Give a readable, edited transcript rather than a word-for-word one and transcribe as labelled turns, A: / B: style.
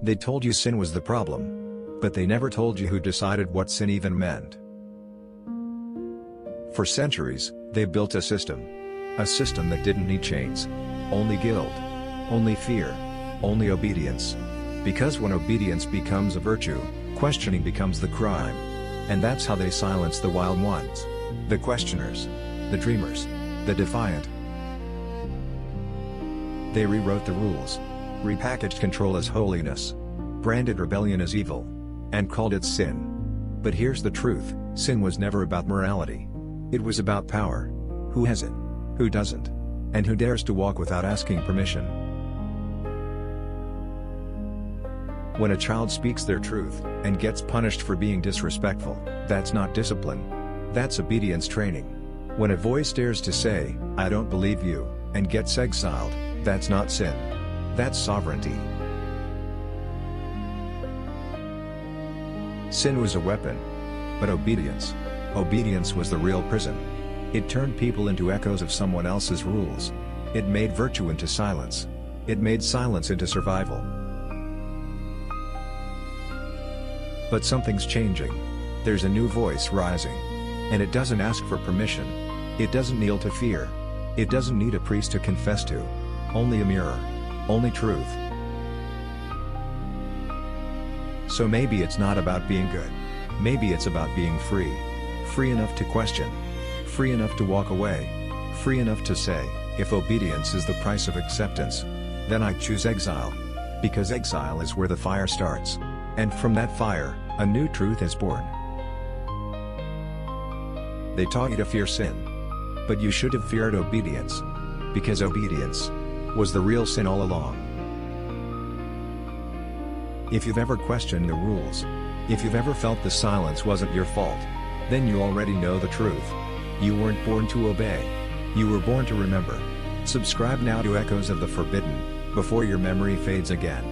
A: They told you sin was the problem. But they never told you who decided what sin even meant. For centuries, they built a system. A system that didn't need chains. Only guilt. Only fear. Only obedience. Because when obedience becomes a virtue, questioning becomes the crime. And that's how they silence the wild ones. The questioners. The dreamers. The defiant. They rewrote the rules. Repackaged control as holiness. Branded rebellion as evil. And called it sin. But here's the truth, sin was never about morality. It was about power. Who has it? Who doesn't? And who dares to walk without asking permission? When a child speaks their truth, and gets punished for being disrespectful, that's not discipline. That's obedience training. When a voice dares to say, "I don't believe you," and gets exiled, that's not sin. That's sovereignty. Sin was a weapon. But obedience was the real prison. It turned people into echoes of someone else's rules. It made virtue into silence. It made silence into survival. But something's changing. There's a new voice rising. And it doesn't ask for permission. It doesn't kneel to fear. It doesn't need a priest to confess to. Only a mirror. Only truth. So maybe it's not about being good. Maybe it's about being free. Free enough to question. Free enough to walk away. Free enough to say, if obedience is the price of acceptance, then I choose exile. Because exile is where the fire starts. And from that fire, a new truth is born. They taught you to fear sin. But you should have feared obedience. Because obedience was the real sin all along. If you've ever questioned the rules, if you've ever felt the silence wasn't your fault, then you already know the truth. You weren't born to obey. You were born to remember. Subscribe now to Echoes of the Forbidden, before your memory fades again.